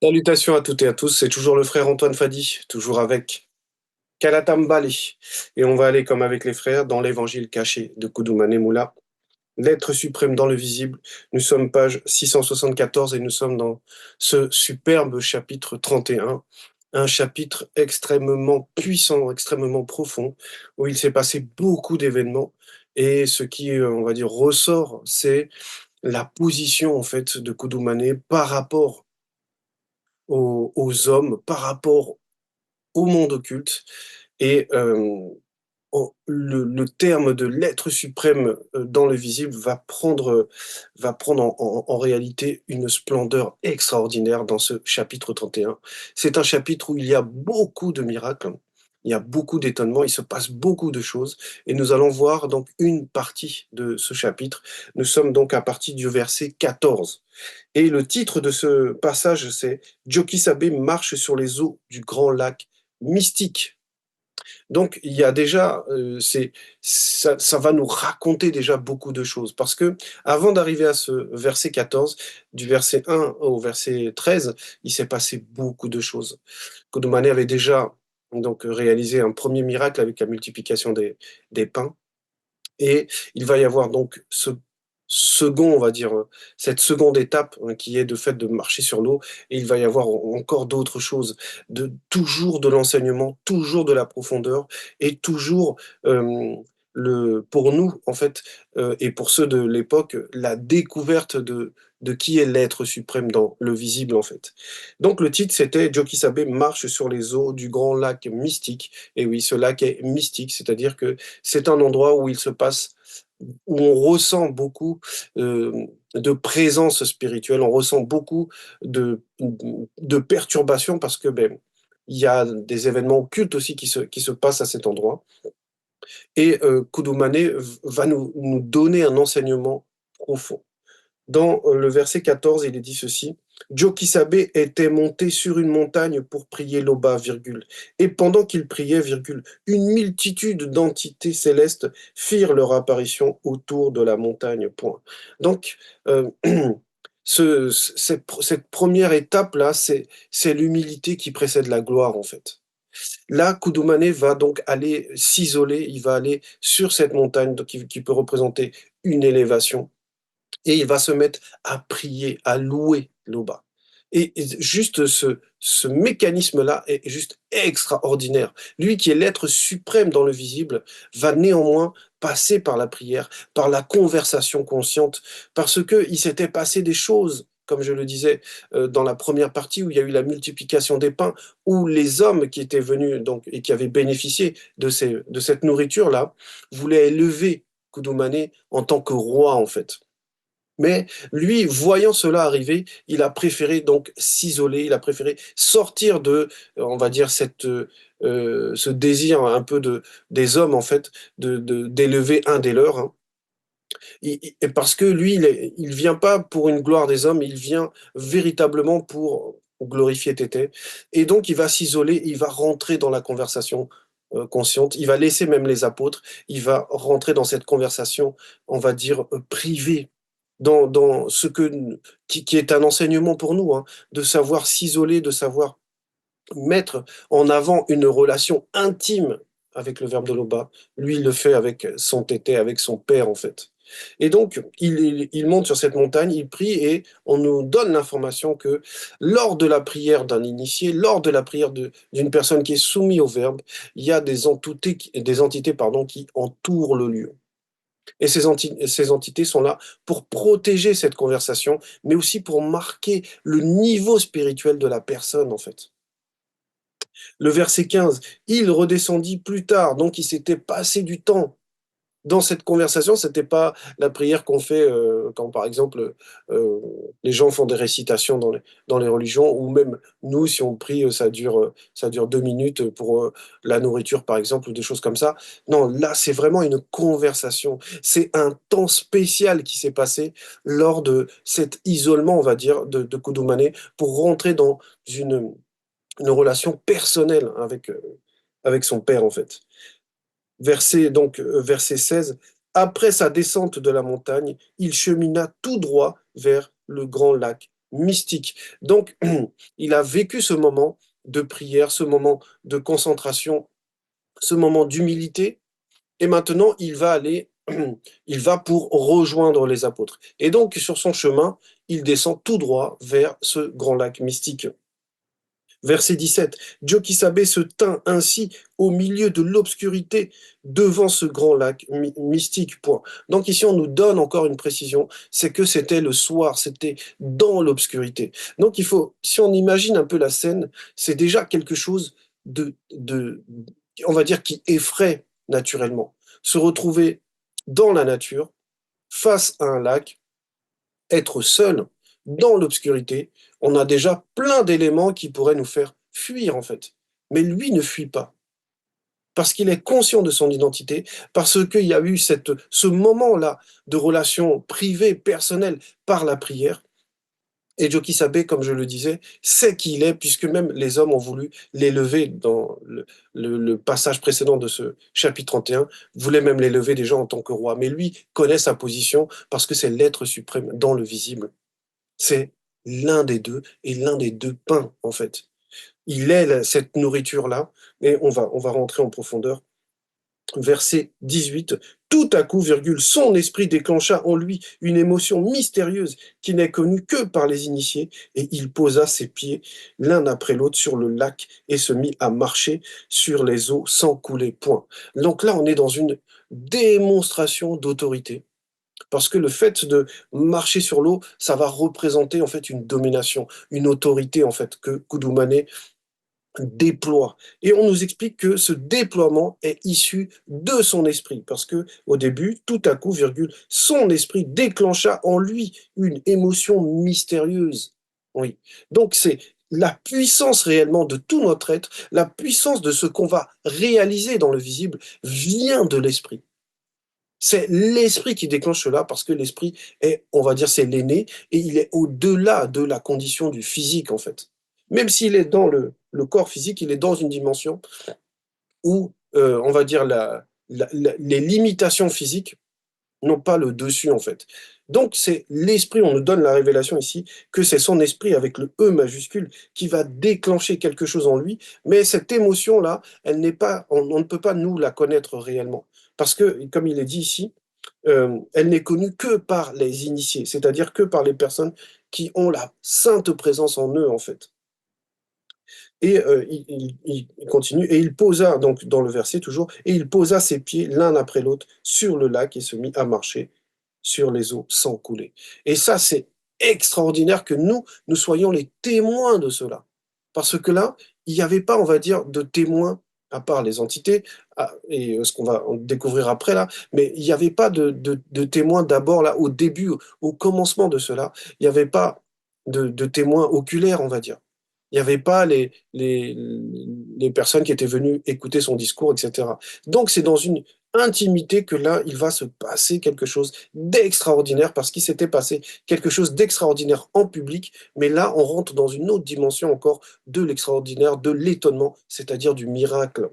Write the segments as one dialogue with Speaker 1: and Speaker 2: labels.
Speaker 1: Salutations à toutes et à tous, c'est toujours le frère Antoine Fadi, toujours avec Kalatambale. Et on va aller comme avec les frères dans l'évangile caché de Koudoumane Moula, l'être suprême dans le visible. Nous sommes page 674 et nous sommes dans ce superbe chapitre 31, un chapitre extrêmement puissant, extrêmement profond, où il s'est passé beaucoup d'événements. Et ce qui, on va dire, ressort, c'est la position en fait de Koudoumane par rapport aux hommes, par rapport au monde occulte. Et le terme de l'être suprême dans le visible va prendre en réalité une splendeur extraordinaire dans ce chapitre 31. C'est un chapitre où il y a beaucoup de miracles, il y a beaucoup d'étonnements, il se passe beaucoup de choses, et nous allons voir donc une partie de ce chapitre. Nous sommes donc à partir du verset 14. Et le titre de ce passage, c'est Jokisabe marche sur les eaux du grand lac mystique. Donc, il y a déjà, ça va nous raconter déjà beaucoup de choses. Parce que avant d'arriver à ce verset 14, du verset 1 au verset 13, il s'est passé beaucoup de choses. Kodomane avait déjà donc réalisé un premier miracle avec la multiplication des pains. Et il va y avoir donc ce second, on va dire, cette seconde étape qui est de fait de marcher sur l'eau. Et il va y avoir encore d'autres choses, toujours de l'enseignement, toujours de la profondeur et toujours pour nous, en fait, et pour ceux de l'époque, la découverte de qui est l'être suprême dans le visible, en fait. Donc le titre, c'était Jokisabe marche sur les eaux du grand lac mystique. Et oui, ce lac est mystique, c'est-à-dire que c'est un endroit où il se passe, où on ressent beaucoup de présence spirituelle, on ressent beaucoup de perturbations parce que ben, il y a des événements occultes aussi qui se passent à cet endroit. Et Kudumane va nous donner un enseignement profond. Dans le verset 14, il est dit ceci. Jokisabe était monté sur une montagne pour prier Loba, virgule. Et pendant qu'il priait, virgule, une multitude d'entités célestes firent leur apparition autour de la montagne, point. Donc, cette première étape-là, c'est l'humilité qui précède la gloire, en fait. Là, Kudumane va donc aller s'isoler, il va aller sur cette montagne donc, qui peut représenter une élévation et il va se mettre à prier, à louer Loba. Et juste ce mécanisme-là est juste extraordinaire. Lui qui est l'être suprême dans le visible va néanmoins passer par la prière, par la conversation consciente, parce qu'il s'était passé des choses, comme je le disais dans la première partie où il y a eu la multiplication des pains, où les hommes qui étaient venus donc, et qui avaient bénéficié de cette nourriture-là voulaient élever Kudumane en tant que roi en fait. Mais lui, voyant cela arriver, il a préféré donc s'isoler, il a préféré sortir de, on va dire, ce désir un peu des hommes, en fait, d'élever un des leurs. Hein. Parce que lui, il vient pas pour une gloire des hommes, il vient véritablement pour glorifier Tété. Et donc, il va s'isoler, il va rentrer dans la conversation consciente, il va laisser même les apôtres, il va rentrer dans cette conversation, on va dire, privée dans qui est un enseignement pour nous, hein, de savoir s'isoler, de savoir mettre en avant une relation intime avec le Verbe de Loba. Lui, il le fait avec son tété, avec son père, en fait. Et donc, il monte sur cette montagne, il prie et on nous donne l'information que lors de la prière d'un initié, lors de la prière d'une personne qui est soumise au Verbe, il y a des entités pardon, qui entourent le lieu. Et ces entités sont là pour protéger cette conversation, mais aussi pour marquer le niveau spirituel de la personne, en fait. Le verset 15, il redescendit plus tard, donc il s'était passé du temps dans cette conversation, c'était pas la prière qu'on fait quand, par exemple, euh, les gens font des récitations dans les religions, ou même nous, si on prie, ça dure 2 minutes pour la nourriture, par exemple, ou des choses comme ça. Non, là, c'est vraiment une conversation. C'est un temps spécial qui s'est passé lors de cet isolement, on va dire, de Kudumane, pour rentrer dans une relation personnelle avec son père, en fait. Verset 16. Après sa descente de la montagne, il chemina tout droit vers le grand lac mystique. Donc, il a vécu ce moment de prière, ce moment de concentration, ce moment d'humilité, et maintenant il va aller, il va pour rejoindre les apôtres. Et donc, sur son chemin, il descend tout droit vers ce grand lac mystique. Verset 17. Jokisabe se tint ainsi au milieu de l'obscurité devant ce grand lac mystique. Point. Donc ici, on nous donne encore une précision, c'est que c'était le soir, c'était dans l'obscurité. Donc il faut, si on imagine un peu la scène, c'est déjà quelque chose on va dire, qui effraie naturellement. Se retrouver dans la nature, face à un lac, être seul dans l'obscurité, on a déjà plein d'éléments qui pourraient nous faire fuir en fait. Mais lui ne fuit pas parce qu'il est conscient de son identité, parce qu'il y a eu ce moment-là de relation privée, personnelle par la prière. Et Jokisabe, comme je le disais, sait qui il est, puisque même les hommes ont voulu l'élever dans le passage précédent de ce chapitre 31, voulaient même l'élever déjà en tant que roi. Mais lui connaît sa position parce que c'est l'être suprême dans le visible. C'est l'un des deux et l'un des deux pains, en fait. Il est cette nourriture-là, et on va rentrer en profondeur. Verset 18, tout à coup, virgule, son esprit déclencha en lui une émotion mystérieuse qui n'est connue que par les initiés, et il posa ses pieds l'un après l'autre sur le lac et se mit à marcher sur les eaux sans couler point. Donc là, on est dans une démonstration d'autorité. Parce que le fait de marcher sur l'eau, ça va représenter en fait une domination, une autorité en fait que Kudumane déploie. Et on nous explique que ce déploiement est issu de son esprit, parce que au début, tout à coup, virgule, son esprit déclencha en lui une émotion mystérieuse. Oui. Donc c'est la puissance réellement de tout notre être, la puissance de ce qu'on va réaliser dans le visible vient de l'esprit. C'est l'esprit qui déclenche cela parce que l'esprit est, on va dire, c'est l'aîné et il est au-delà de la condition du physique, en fait. Même s'il est dans le corps physique, il est dans une dimension où, on va dire, les limitations physiques n'ont pas le dessus, en fait. Donc, c'est l'esprit, on nous donne la révélation ici, que c'est son esprit avec le E majuscule qui va déclencher quelque chose en lui, mais cette émotion-là, elle n'est pas, on ne peut pas nous la connaître réellement. Parce que, comme il est dit ici, elle n'est connue que par les initiés, c'est-à-dire que par les personnes qui ont la sainte présence en eux, en fait. Et il continue, et il posa, donc dans le verset toujours, et il posa ses pieds l'un après l'autre sur le lac et se mit à marcher sur les eaux sans couler. Et ça, c'est extraordinaire que nous soyons les témoins de cela. Parce que là, il n'y avait pas, on va dire, de témoins, à part les entités, et ce qu'on va en découvrir après là, mais il n'y avait pas de témoins d'abord là, au début, au commencement de cela. Il n'y avait pas de témoins oculaires, on va dire. Il n'y avait pas les personnes qui étaient venues écouter son discours, etc. Donc c'est dans une intimité que là, il va se passer quelque chose d'extraordinaire parce qu'il s'était passé quelque chose d'extraordinaire en public, mais là, on rentre dans une autre dimension encore de l'extraordinaire, de l'étonnement, c'est-à-dire du miracle.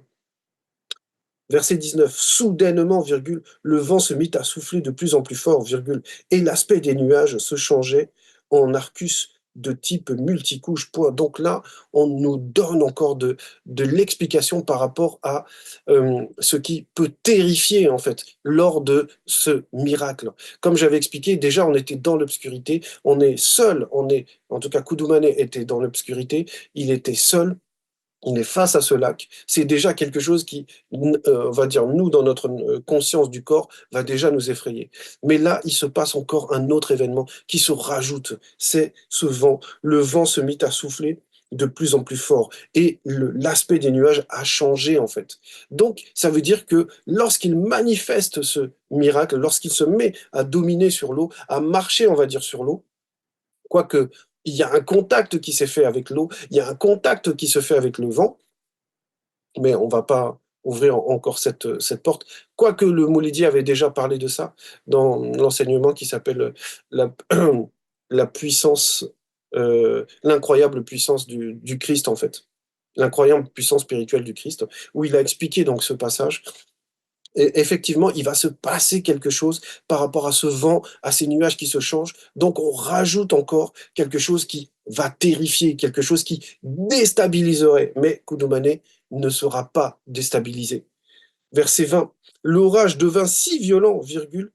Speaker 1: Verset 19, soudainement, virgule, le vent se mit à souffler de plus en plus fort, virgule, et l'aspect des nuages se changeait en arcus de type multicouche. Point. Donc là, on nous donne encore de l'explication par rapport à ce qui peut terrifier, en fait, lors de ce miracle. Comme j'avais expliqué, déjà, on était dans l'obscurité, on est seul, en tout cas, Kudumane était dans l'obscurité, il était seul, on est face à ce lac, c'est déjà quelque chose qui, on va dire, nous, dans notre conscience du corps, va déjà nous effrayer. Mais là, il se passe encore un autre événement qui se rajoute, c'est ce vent. Le vent se mit à souffler de plus en plus fort et l'aspect des nuages a changé en fait. Donc, ça veut dire que lorsqu'il manifeste ce miracle, lorsqu'il se met à dominer sur l'eau, à marcher, on va dire, sur l'eau, quoique il y a un contact qui s'est fait avec l'eau, il y a un contact qui se fait avec le vent, mais on ne va pas ouvrir encore cette porte. Quoique le Moulidi avait déjà parlé de ça dans l'enseignement qui s'appelle la, la puissance, l'incroyable puissance du Christ, en fait. L'incroyable puissance spirituelle du Christ, où il a expliqué donc ce passage Et effectivement, il va se passer quelque chose par rapport à ce vent, à ces nuages qui se changent. Donc, on rajoute encore quelque chose qui va terrifier, quelque chose qui déstabiliserait. Mais Koudoumane ne sera pas déstabilisé. Verset 20. L'orage devint si violent, virgule,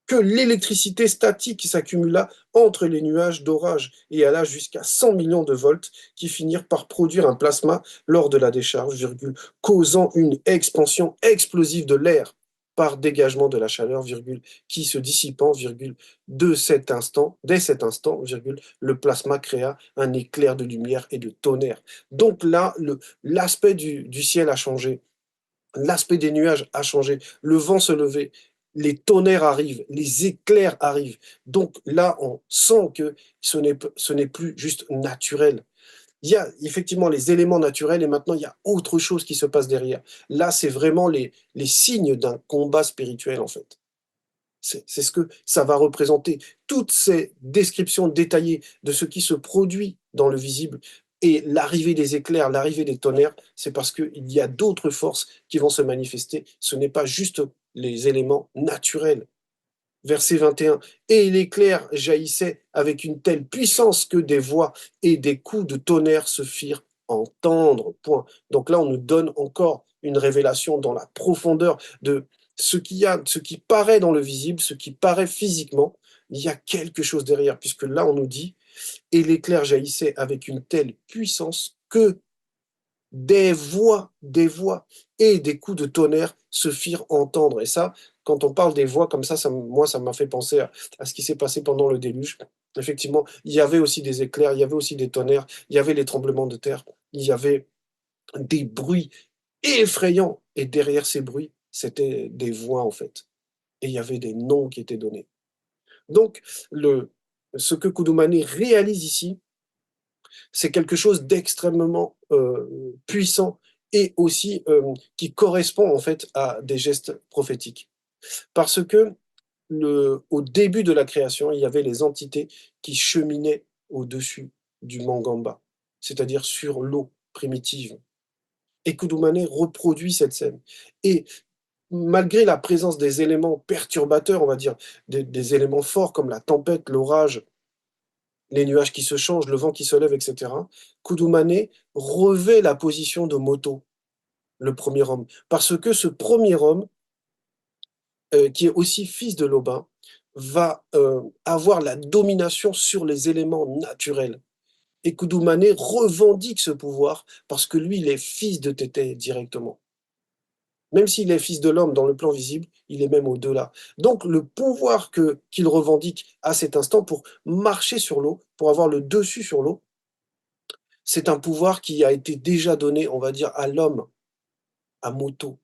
Speaker 1: que l'électricité statique s'accumula entre les nuages d'orage et alla jusqu'à 100 millions de volts qui finirent par produire un plasma lors de la décharge, virgule, causant une expansion explosive de l'air par dégagement de la chaleur, virgule, qui se dissipant, virgule, dès cet instant, virgule, le plasma créa un éclair de lumière et de tonnerre. Donc là, l'aspect du ciel a changé. L'aspect des nuages a changé, le vent se levait, les tonnerres arrivent, les éclairs arrivent. Donc là, on sent que ce n'est plus juste naturel. Il y a effectivement les éléments naturels et maintenant il y a autre chose qui se passe derrière. Là, c'est vraiment les signes d'un combat spirituel en fait. C'est ce que ça va représenter. Toutes ces descriptions détaillées de ce qui se produit dans le visible et l'arrivée des éclairs, l'arrivée des tonnerres, c'est parce qu'il y a d'autres forces qui vont se manifester. Ce n'est pas juste les éléments naturels. Verset 21. Et l'éclair jaillissait avec une telle puissance que des voix et des coups de tonnerre se firent entendre. Point. Donc là, on nous donne encore une révélation dans la profondeur de ce qui paraît dans le visible, ce qui paraît physiquement. Il y a quelque chose derrière, puisque là, on nous dit, et l'éclair jaillissait avec une telle puissance que des voix et des coups de tonnerre se firent entendre. Et ça, quand on parle des voix comme ça moi, ça m'a fait penser à ce qui s'est passé pendant le déluge. Effectivement, il y avait aussi des éclairs, il y avait aussi des tonnerres, il y avait les tremblements de terre, il y avait des bruits effrayants. Et derrière ces bruits, c'était des voix, en fait. Et il y avait des noms qui étaient donnés. Donc, ce que Koudoumani réalise ici, c'est quelque chose d'extrêmement puissant et aussi qui correspond en fait à des gestes prophétiques. Parce que au début de la création, il y avait les entités qui cheminaient au-dessus du Mangamba, c'est-à-dire sur l'eau primitive. Et Koudoumane reproduit cette scène. Et malgré la présence des éléments perturbateurs, on va dire, des éléments forts comme la tempête, l'orage, les nuages qui se changent, le vent qui se lève, etc., Koudoumane revêt la position de Moto, le premier homme. Parce que ce premier homme, qui est aussi fils de Lobin, va avoir la domination sur les éléments naturels. Et Koudoumane revendique ce pouvoir parce que lui, il est fils de Tété directement. Même s'il est fils de l'homme dans le plan visible, il est même au-delà. Donc le pouvoir qu'il revendique à cet instant pour marcher sur l'eau, pour avoir le dessus sur l'eau, c'est un pouvoir qui a été déjà donné, on va dire, à l'homme, à Moto.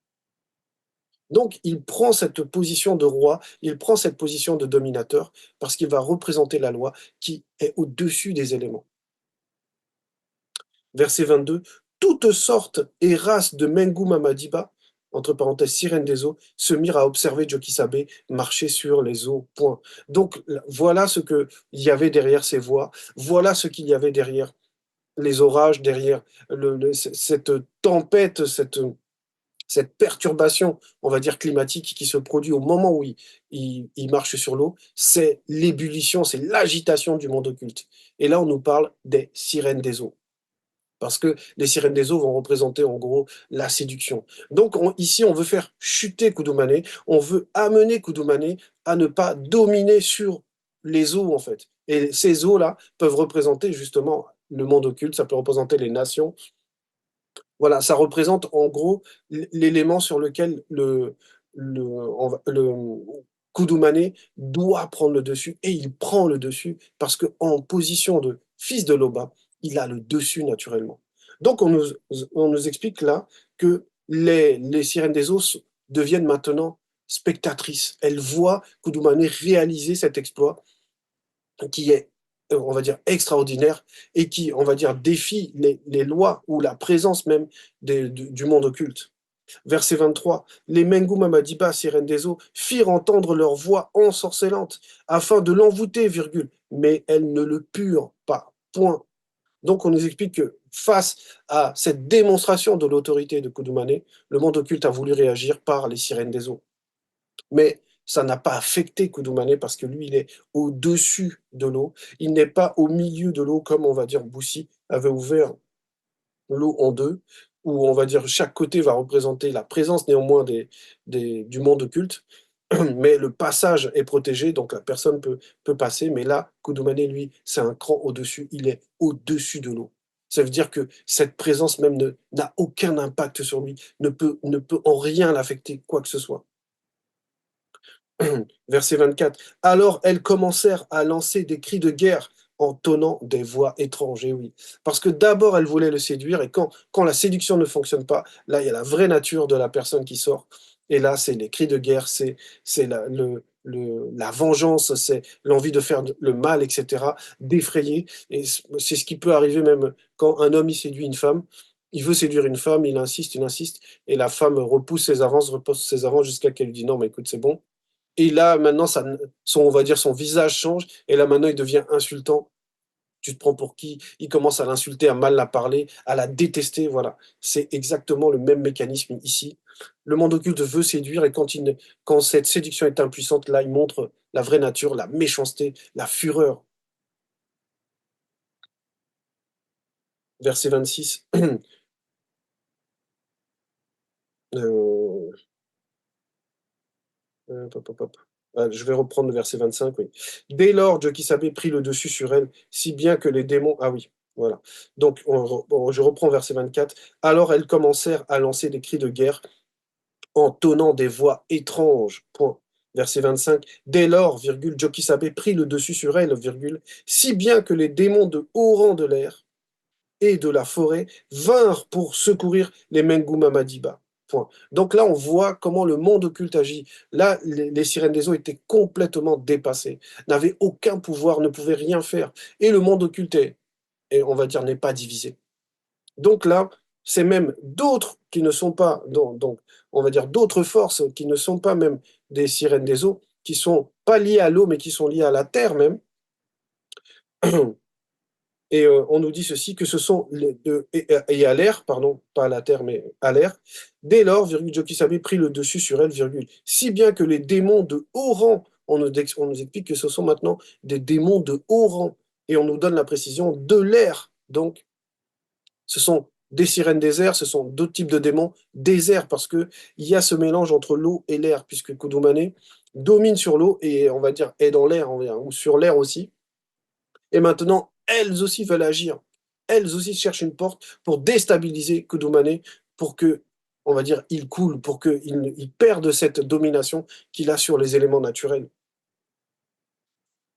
Speaker 1: Donc, il prend cette position de roi, il prend cette position de dominateur, parce qu'il va représenter la loi qui est au-dessus des éléments. Verset 22, toutes sortes et races de Mengu Mamadiba, entre parenthèses, sirènes des eaux, se mirent à observer Jokisabe marcher sur les eaux. Point. Donc, voilà ce qu'il y avait derrière ces voix, voilà ce qu'il y avait derrière les orages, derrière cette tempête, cette perturbation, on va dire, climatique qui se produit au moment où il marche sur l'eau, c'est l'ébullition, c'est l'agitation du monde occulte. Et là, on nous parle des sirènes des eaux. Parce que les sirènes des eaux vont représenter en gros la séduction. Donc ici, on veut faire chuter Koudoumane, on veut amener Koudoumane à ne pas dominer sur les eaux en fait. Et ces eaux-là peuvent représenter justement le monde occulte, ça peut représenter les nations, voilà, ça représente en gros l'élément sur lequel le Koudoumane doit prendre le dessus et il prend le dessus parce qu'en position de fils de Loba, il a le dessus naturellement. Donc on nous explique là que les sirènes des eaux deviennent maintenant spectatrices. Elles voient Koudoumane réaliser cet exploit qui est, on va dire, extraordinaire et qui, on va dire, défie les lois ou la présence même du monde occulte. Verset 23, les Mengu Mamadiba, sirènes des eaux, firent entendre leur voix ensorcelante afin de l'envoûter, virgule, mais elles ne le purent pas. Point. Donc on nous explique que face à cette démonstration de l'autorité de Kudumane, le monde occulte a voulu réagir par les sirènes des eaux. Mais ça n'a pas affecté Kudumane parce que lui, il est au-dessus de l'eau. Il n'est pas au milieu de l'eau comme on va dire Boussi avait ouvert l'eau en deux, où on va dire chaque côté va représenter la présence néanmoins du monde occulte, mais le passage est protégé, donc la personne peut passer. Mais là, Kudumane, lui, c'est un cran au-dessus, il est au-dessus de l'eau. Ça veut dire que cette présence même n'a aucun impact sur lui, ne peut en rien l'affecter, quoi que ce soit. Verset 24. Alors elles commencèrent à lancer des cris de guerre en tonnant des voix étranges. Et oui, parce que d'abord elles voulaient le séduire, et quand la séduction ne fonctionne pas, là il y a la vraie nature de la personne qui sort. Et là, c'est les cris de guerre, c'est la vengeance, c'est l'envie de faire le mal, etc., d'effrayer. Et c'est ce qui peut arriver même quand un homme il séduit une femme. Il veut séduire une femme, il insiste, et la femme repousse ses avances jusqu'à qu'elle lui dit non, mais écoute, c'est bon, et là, maintenant, on va dire, son visage change. Et là, maintenant, il devient insultant. Tu te prends pour qui? Il commence à l'insulter, à mal la parler, à la détester. Voilà. C'est exactement le même mécanisme ici. Le monde occulte veut séduire, et quand cette séduction est impuissante, là, il montre la vraie nature, la méchanceté, la fureur. Verset 26. Euh, Hop, hop, hop. Je vais reprendre le verset 25, oui. Dès lors, Jokisabe prit le dessus sur elle, si bien que les démons. Ah oui, voilà. Donc, je reprends verset 24. Alors elles commencèrent à lancer des cris de guerre en tonnant des voix étranges. Point. Verset 25. Dès lors, virgule, Jokisabe prit le dessus sur elle, virgule, si bien que les démons de haut rang de l'air et de la forêt vinrent pour secourir les Menguma Madiba. Point. Donc là, on voit comment le monde occulte agit. Là, les sirènes des eaux étaient complètement dépassées, n'avaient aucun pouvoir, ne pouvaient rien faire. Et le monde occulte et on va dire, n'est pas divisé. Donc là, c'est même d'autres qui ne sont pas, donc, on va dire d'autres forces qui ne sont pas même des sirènes des eaux, qui sont pas liées à l'eau, mais qui sont liées à la terre même. Et on nous dit ceci, que ce sont et à l'air, pardon, pas à la terre, mais à l'air. Dès lors, virgule, Jokisabe prit le dessus sur elle, virgule, si bien que les démons de haut rang, on nous explique que ce sont maintenant des démons de haut rang, et on nous donne la précision de l'air. Donc, ce sont des sirènes des airs, ce sont d'autres types de démons des airs, parce que il y a ce mélange entre l'eau et l'air, puisque Kudumane domine sur l'eau et on va dire est dans l'air, ou sur l'air aussi. Et maintenant, elles aussi veulent agir. Elles aussi cherchent une porte pour déstabiliser Kudumane, pour que, on va dire, il coule, pour qu'il perde cette domination qu'il a sur les éléments naturels.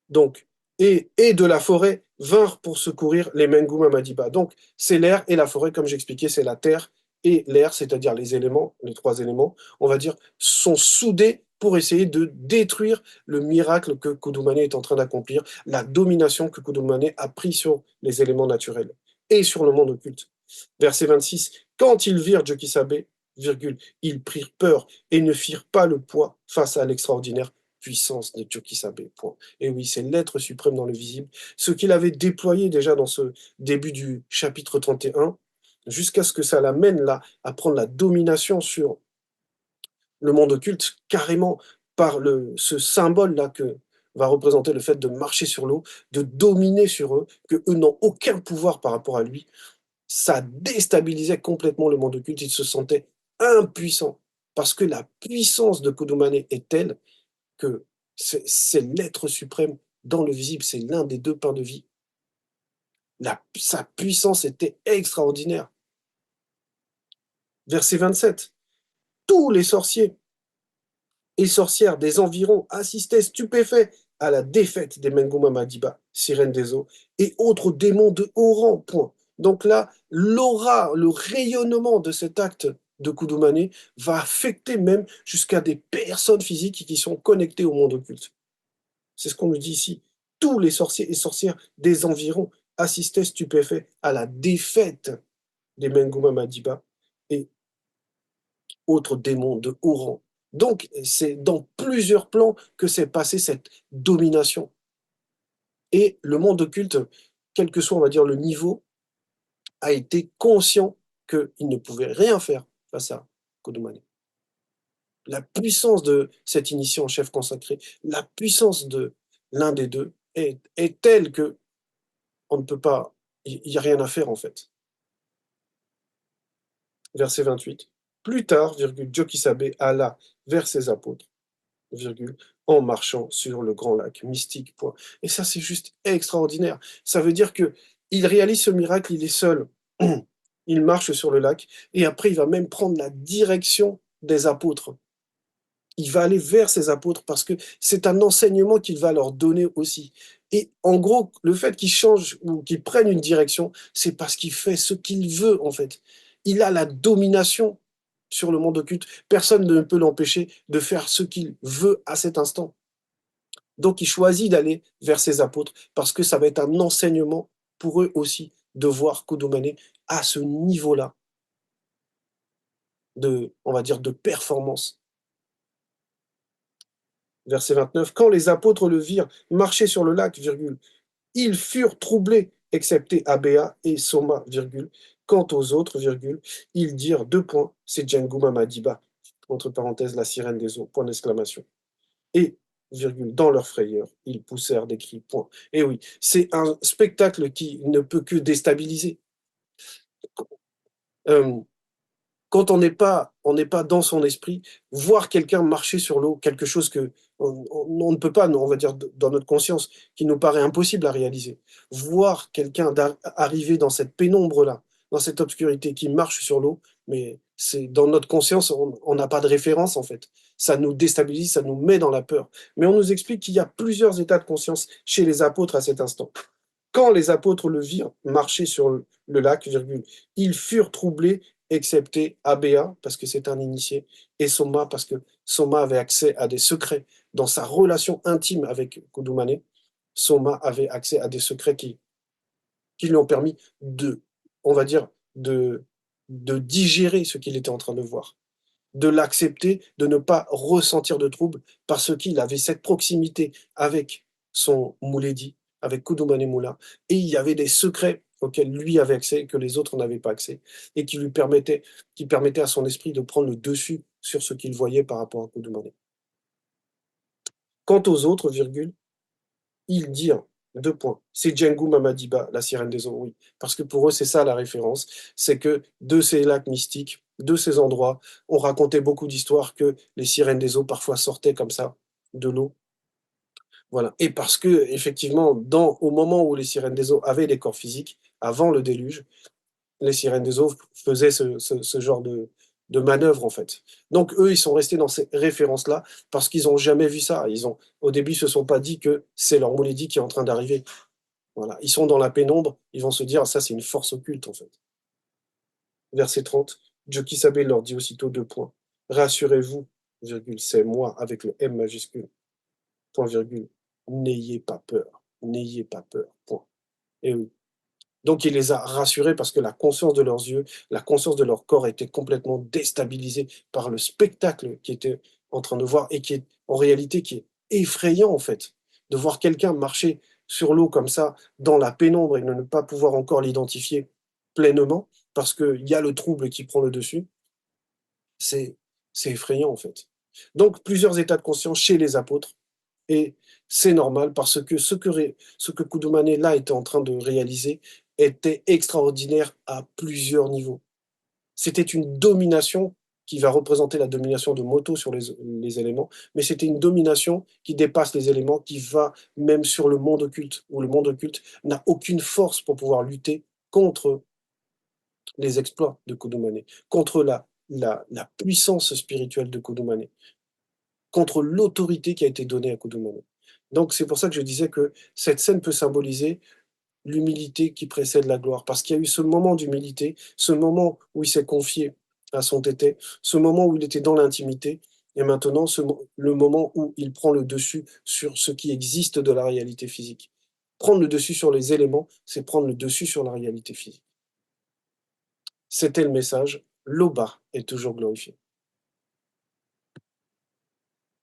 Speaker 1: Donc, et de la forêt vinrent pour secourir les Menguma Madiba. Donc, c'est l'air et la forêt, comme j'expliquais, c'est la terre et l'air, c'est-à-dire les éléments, les trois éléments, on va dire, sont soudés pour essayer de détruire le miracle que Kudumane est en train d'accomplir, la domination que Kudumane a pris sur les éléments naturels et sur le monde occulte. Verset 26. Quand ils virent Jokisabe, virgule, ils prirent peur et ne firent pas le poids face à l'extraordinaire puissance de Jokisabe. Point. Et oui, c'est l'être suprême dans le visible, ce qu'il avait déployé déjà dans ce début du chapitre 31, jusqu'à ce que ça l'amène là à prendre la domination sur le monde occulte, carrément par ce symbole-là que va représenter le fait de marcher sur l'eau, de dominer sur eux, que eux n'ont aucun pouvoir par rapport à lui. Ça déstabilisait complètement le monde occulte, ils se sentaient impuissants, parce que la puissance de Kudumane est telle que c'est l'être suprême dans le visible, c'est l'un des deux pains de vie. Sa puissance était extraordinaire. Verset 27. Tous les sorciers et sorcières des environs assistaient stupéfaits à la défaite des Menguma Madiba, sirènes des eaux, et autres démons de haut rang. Point. Donc là, l'aura, le rayonnement de cet acte de Kudumane va affecter même jusqu'à des personnes physiques qui sont connectées au monde occulte. C'est ce qu'on nous dit ici. Tous les sorciers et sorcières des environs assistaient stupéfaits à la défaite des Menguma Madiba et autres démons de haut rang. Donc, c'est dans plusieurs plans que s'est passée cette domination. Et le monde occulte, quel que soit, on va dire, le niveau, a été conscient qu'il ne pouvait rien faire face à Koudoumane. La puissance de cet initié en chef consacré, la puissance de l'un des deux est telle que on ne peut pas, il n'y a rien à faire en fait. Verset 28. Plus tard, virgule, Jokisabe alla vers ses apôtres, virgule, en marchant sur le grand lac mystique. Point. Et ça, c'est juste extraordinaire. Ça veut dire que il réalise ce miracle, il est seul. Il marche sur le lac et après, il va même prendre la direction des apôtres. Il va aller vers ses apôtres parce que c'est un enseignement qu'il va leur donner aussi. Et en gros, le fait qu'il change ou qu'il prenne une direction, c'est parce qu'il fait ce qu'il veut, en fait. Il a la domination sur le monde occulte. Personne ne peut l'empêcher de faire ce qu'il veut à cet instant. Donc, il choisit d'aller vers ses apôtres parce que ça va être un enseignement pour eux aussi de voir Koudoumane à ce niveau-là de, on va dire, de performance. Verset 29, quand les apôtres le virent marcher sur le lac, virgule, ils furent troublés, excepté Abéa et Soma, virgule. Quant aux autres, virgule, ils dirent deux points, c'est Djenguma Madiba, entre parenthèses, la sirène des eaux, point d'exclamation. Et, virgule, dans leur frayeur, ils poussèrent des cris, point. Et oui, c'est un spectacle qui ne peut que déstabiliser. Euh, quand on n'est pas dans son esprit, voir quelqu'un marcher sur l'eau, quelque chose que on ne peut pas, on va dire, dans notre conscience, qui nous paraît impossible à réaliser. Voir quelqu'un arriver dans cette pénombre-là, dans cette obscurité, qui marche sur l'eau, mais c'est dans notre conscience, on n'a pas de référence en fait. Ça nous déstabilise, ça nous met dans la peur. Mais on nous explique qu'il y a plusieurs états de conscience chez les apôtres à cet instant. Quand les apôtres le virent marcher sur le lac, virgule, ils furent troublés, excepté Abéa, parce que c'est un initié, et Soma, parce que Soma avait accès à des secrets. Dans sa relation intime avec Koudoumane, Soma avait accès à des secrets qui lui ont permis de, on va dire, de digérer ce qu'il était en train de voir, de l'accepter, de ne pas ressentir de trouble, parce qu'il avait cette proximité avec son Mouledi, avec Koudoumane Moula, et il y avait des secrets auxquels lui avait accès, que les autres n'avaient pas accès, et qui permettaient à son esprit de prendre le dessus sur ce qu'il voyait par rapport à Koudoumane. Quant aux autres, virgule, ils dirent, deux points, c'est Djengou Mamadiba, la sirène des eaux, oui. Parce que pour eux, c'est ça la référence, c'est que de ces lacs mystiques, de ces endroits, on racontait beaucoup d'histoires que les sirènes des eaux parfois sortaient comme ça de l'eau. Voilà. Et parce que, effectivement, au moment où les sirènes des eaux avaient des corps physiques, avant le déluge, les sirènes des eaux faisaient ce genre de manœuvre, en fait. Donc, eux, ils sont restés dans ces références-là parce qu'ils n'ont jamais vu ça. Au début, ils ne se sont pas dit que c'est leur Mouledi qui est en train d'arriver. Voilà. Ils sont dans la pénombre, ils vont se dire, ça, c'est une force occulte, en fait. Verset 30, Jokisabe leur dit aussitôt deux points. Rassurez-vous, virgule, c'est moi avec le M majuscule, point virgule. N'ayez pas peur, n'ayez pas peur, point. Et oui. Donc il les a rassurés parce que la conscience de leurs yeux, la conscience de leur corps était complètement déstabilisée par le spectacle qu'ils étaient en train de voir et qui est en réalité qui est effrayant en fait. De voir quelqu'un marcher sur l'eau comme ça, dans la pénombre et de ne pas pouvoir encore l'identifier pleinement parce qu'il y a le trouble qui prend le dessus, c'est c'est effrayant en fait. Donc plusieurs états de conscience chez les apôtres et c'est normal parce que ce que Koudoumane là était en train de réaliser était extraordinaire à plusieurs niveaux. C'était une domination qui va représenter la domination de Moto sur les éléments, mais c'était une domination qui dépasse les éléments, qui va même sur le monde occulte, où le monde occulte n'a aucune force pour pouvoir lutter contre les exploits de Koudoumane, contre la puissance spirituelle de Koudoumane, contre l'autorité qui a été donnée à Koudoumane. Donc c'est pour ça que je disais que cette scène peut symboliser l'humilité qui précède la gloire, parce qu'il y a eu ce moment d'humilité, ce moment où il s'est confié à son tété, ce moment où il était dans l'intimité, et maintenant le moment où il prend le dessus sur ce qui existe de la réalité physique. Prendre le dessus sur les éléments, c'est prendre le dessus sur la réalité physique. C'était le message, l'Oba est toujours glorifié.